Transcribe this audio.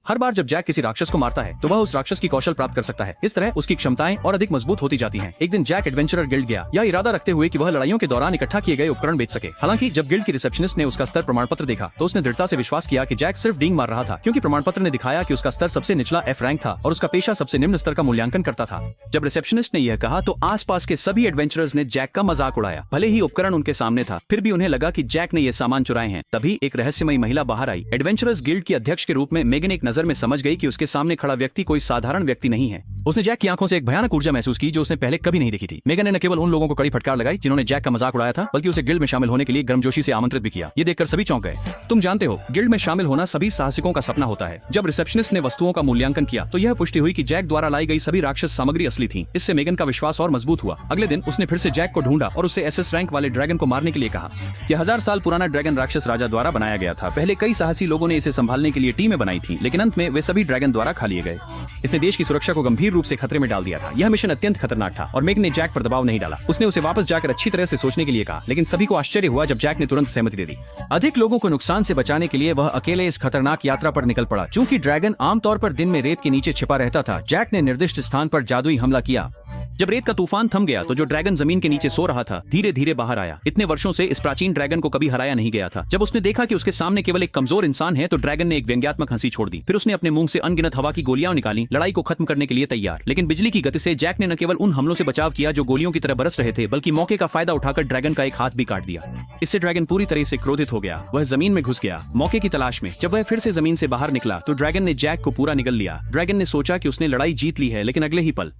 हर बार जब जैक किसी राक्षस को मारता है तो वह उस राक्षस की कौशल प्राप्त कर सकता है। इस तरह उसकी क्षमताएं और अधिक मजबूत होती जाती हैं। एक दिन जैक एडवेंचरर गिल्ड गया, यह इरादा रखते हुए कि वह लड़ाइयों के दौरान इकट्ठा किए गए उपकरण बेच सके। हालांकि जब गिल्ड की रिसेप्शनिस्ट ने उसका स्तर प्रमाण पत्र देखा तो उसने दृढ़ता से विश्वास किया कि जैक सिर्फ डींग मार रहा था, क्योंकि प्रमाण पत्र ने दिखाया कि उसका स्तर सबसे निचला F रैंक था और उसका पेशा सबसे निम्न स्तर का मूल्यांकन करता था। जब रिसेप्शनिस्ट ने यह कहा तो आसपास के सभी एडवेंचरर्स ने जैक का मजाक उड़ाया। भले ही उपकरण उनके सामने था, फिर भी उन्हें लगा कि जैक ने ये सामान चुराए हैं। तभी एक रहस्यमयी महिला बाहर आई। एडवेंचरर्स गिल्ड की अध्यक्ष के रूप में मेगन एक नजर में समझ गई कि उसके सामने खड़ा व्यक्ति कोई साधारण व्यक्ति नहीं है। उसने जैक की आंखों से एक भयानक ऊर्जा महसूस की जो उसने पहले कभी नहीं देखी थी। मेगन ने न केवल उन लोगों को कड़ी फटकार लगाई जिन्होंने जैक का मजाक उड़ाया था, बल्कि उसे गिल्ड में शामिल होने के लिए गर्मजोशी से आमंत्रित भी किया। ये देखकर सभी चौंक गए। तुम जानते हो, गिल्ड में शामिल होना सभी साहसिकों का सपना होता है। जब रिसेप्शनिस्ट ने वस्तुओं का मूल्यांकन किया तो यह पुष्टि हुई कि जैक द्वारा लाई गई सभी राक्षस सामग्री असली थी। इससे मेगन का विश्वास और मजबूत हुआ। अगले दिन उसने फिर से जैक को ढूंढा और उससे SS रैंक वाले ड्रैगन को मारने के लिए कहा। यह 1000 साल पुराना ड्रैगन राक्षस राजा द्वारा बनाया गया था। पहले कई साहसी लोगों ने इसे संभालने के लिए टीमें बनाई थी, लेकिन अंत में वे सभी ड्रैगन द्वारा खा लिए गए। इसने देश की सुरक्षा को गंभीर रूप से खतरे में डाल दिया था। यह मिशन अत्यंत खतरनाक था और मेगन ने जैक पर दबाव नहीं डाला। उसने उसे वापस जाकर अच्छी तरह से सोचने के लिए कहा, लेकिन सभी को आश्चर्य हुआ जब जैक ने तुरंत सहमति दे दी। अधिक लोगों को नुकसान से बचाने के लिए वह अकेले इस खतरनाक यात्रा पर निकल पड़ा। चूंकि ड्रैगन आमतौर पर दिन में रेत के नीचे छिपा रहता था, जैक ने निर्दिष्ट स्थान पर जादुई हमला किया। जब रेत का तूफान थम गया तो जो ड्रैगन जमीन के नीचे सो रहा था धीरे धीरे बाहर आया। इतने वर्षों से इस प्राचीन ड्रैगन को कभी हराया नहीं गया था। जब उसने देखा कि उसके सामने केवल एक कमजोर इंसान है तो ड्रैगन ने एक व्यंग्यात्मक हंसी छोड़ दी। फिर उसने अपने मुंह से अनगिनत हवा की गोलियां निकाली, लड़ाई को खत्म करने के लिए तैयार। लेकिन बिजली की गति से जैक ने न केवल उन हमलों से बचाव किया जो गोलियों की तरह बरस रहे थे, बल्कि मौके का फायदा उठाकर ड्रैगन का एक हाथ भी काट दिया। इससे ड्रैगन पूरी तरह से क्रोधित हो गया। वह जमीन में घुस गया मौके की तलाश में। जब वह फिर से जमीन से बाहर निकला तो ड्रैगन ने जैक को पूरा निगल लिया। ड्रैगन ने सोचा कि उसने लड़ाई जीत ली है, लेकिन अगले ही पल